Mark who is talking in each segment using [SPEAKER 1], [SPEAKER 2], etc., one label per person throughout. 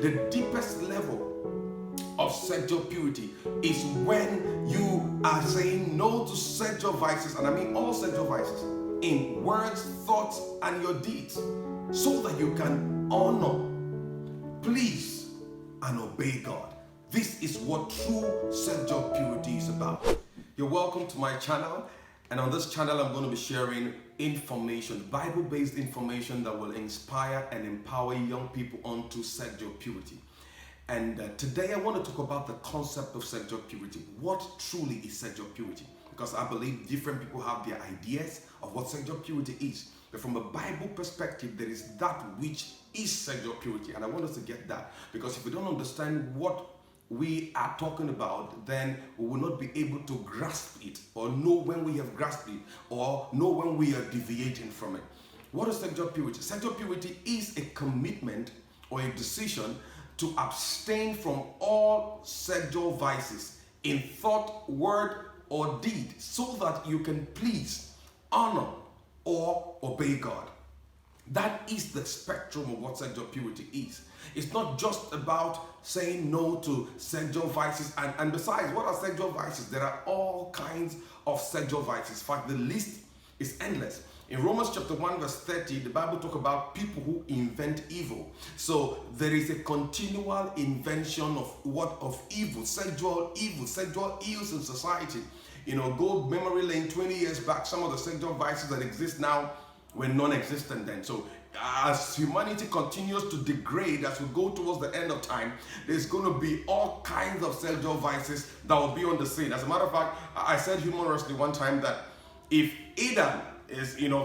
[SPEAKER 1] The deepest level of sexual purity is when you are saying no to sexual vices, and I mean all sexual vices, in words, thoughts, and your deeds, so that you can honor, please, and obey God. This is what true sexual purity is about. You're welcome to my channel, and on this channel I'm going to be sharing information, Bible-based information that will inspire and empower young people onto sexual purity. And today I want to talk about the concept of sexual purity. What truly is sexual purity? Because I believe different people have their ideas of what sexual purity is. But from a Bible perspective, there is that which is sexual purity. And I want us to get that. Because if we don't understand what we are talking about, then we will not be able to grasp it, or know when we have grasped it, or know when we are deviating from it. What is sexual purity? Sexual purity is a commitment or a decision to abstain from all sexual vices in thought, word, or deed, so that you can please, honor, or obey God. That is the spectrum of what sexual purity is. It's not just about saying no to sexual vices. And besides, what are sexual vices? There are all kinds of sexual vices. In fact, the list is endless. In Romans chapter 1 verse 30, the Bible talks about people who invent evil. So there is a continual invention of evil, sexual ills in society. You know, go memory lane 20 years back, some of the sexual vices that exist now were non-existent then. So as humanity continues to degrade, as we go towards the end of time, there's going to be all kinds of sexual vices that will be on the scene. As a matter of fact, I said humorously one time that if Adam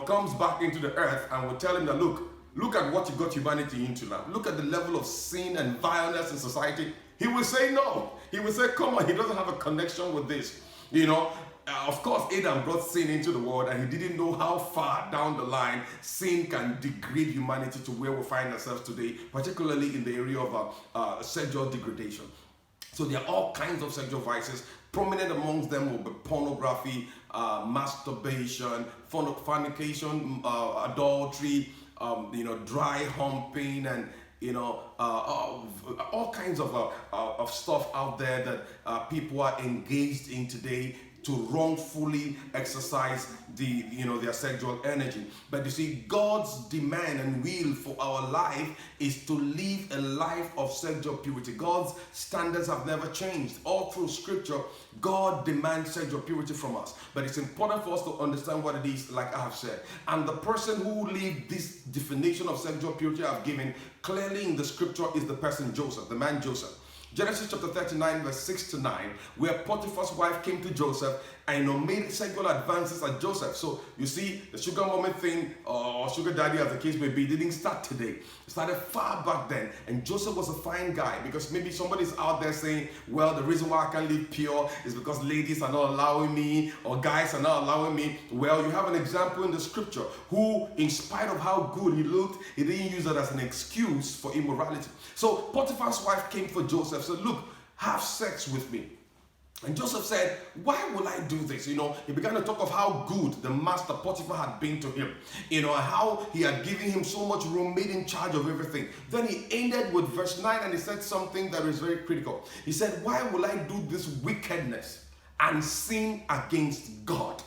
[SPEAKER 1] comes back into the earth and will tell him that, look at what you got humanity into now. Look at the level of sin and violence in society. He will say no. He will say, come on, he doesn't have a connection with this. Of course, Adam brought sin into the world, and he didn't know how far down the line sin can degrade humanity to where we find ourselves today, particularly in the area of sexual degradation. So there are all kinds of sexual vices. Prominent amongst them will be pornography, masturbation, fornication, adultery, dry humping, and all kinds of stuff out there that people are engaged in today to wrongfully exercise their sexual energy. But you see, God's demand and will for our life is to live a life of sexual purity. God's standards have never changed. All through scripture, God demands sexual purity from us. But it's important for us to understand what it is, like I have said. And the person who lived this definition of sexual purity I've given clearly in the scripture is the person Joseph, the man Joseph. Genesis chapter 39 verse 6 to 9, where Potiphar's wife came to Joseph and made sexual advances at Joseph. So you see, the sugar mommy thing, or sugar daddy as the case may be, didn't start today. It started far back then. And Joseph was a fine guy, because maybe somebody's out there saying, well, the reason why I can't live pure is because ladies are not allowing me, or guys are not allowing me. Well, you have an example in the scripture who, in spite of how good he looked, he didn't use it as an excuse for immorality. So Potiphar's wife came for Joseph, said, look, have sex with me. And Joseph said, why will I do this? He began to talk of how good the master Potiphar had been to him. How he had given him so much room, made in charge of everything. Then he ended with verse 9, and he said something that is very critical. He said, why will I do this wickedness and sin against God?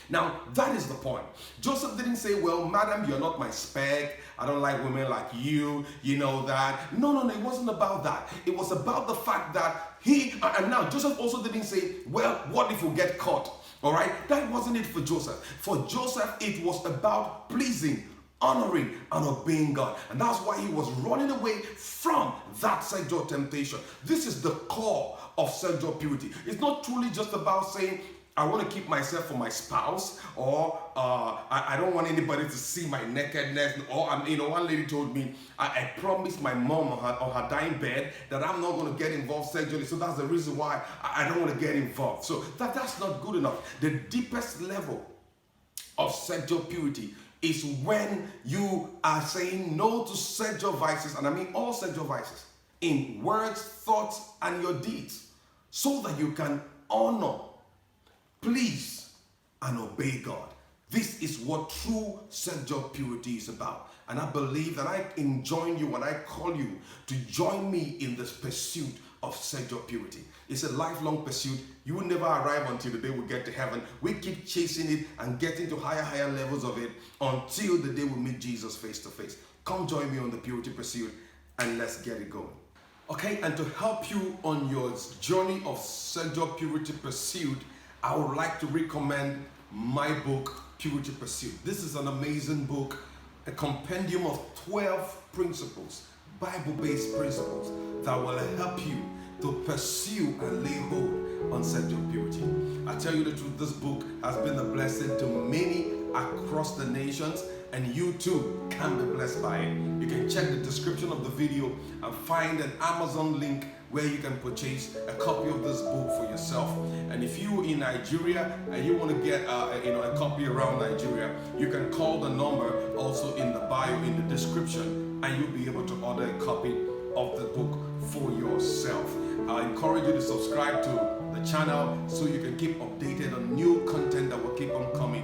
[SPEAKER 1] Now, that is the point. Joseph didn't say, well, madam, you're not my spec. I don't like women like you. You know that. No, it wasn't about that. It was about the fact that and now Joseph also didn't say, well, what if we get caught? All right? That wasn't it for Joseph. For Joseph, it was about pleasing, honoring, and obeying God. And that's why he was running away from that sexual temptation. This is the core of sexual purity. It's not truly just about saying, I want to keep myself for my spouse, or I don't want anybody to see my nakedness. Or one lady told me, I promised my mom on her dying bed that I'm not going to get involved sexually. So that's the reason why I don't want to get involved. So that's not good enough. The deepest level of sexual purity is when you are saying no to sexual vices, and I mean all sexual vices, in words, thoughts, and your deeds, so that you can honor, please, and obey God. This is what true sexual purity is about. And I believe that I enjoin you and I call you to join me in this pursuit of sexual purity. It's a lifelong pursuit. You will never arrive until the day we get to heaven. We keep chasing it and getting to higher levels of it until the day we meet Jesus face to face. Come join me on the purity pursuit and let's get it going. Okay, and to help you on your journey of sexual purity pursuit, I would like to recommend my book, Purity Pursuit. This is an amazing book, a compendium of 12 principles, Bible-based principles that will help you to pursue and lay hold on sexual purity. I tell you the truth, this book has been a blessing to many across the nations, and you too can be blessed by it. You can check the description of the video and find an Amazon link where you can purchase a copy of this book for yourself. And if you're in Nigeria and you want to get a copy around Nigeria, you can call the number also in the bio in the description, and you'll be able to order a copy of the book for yourself. I encourage you to subscribe to the channel so you can keep updated on new content that will keep on coming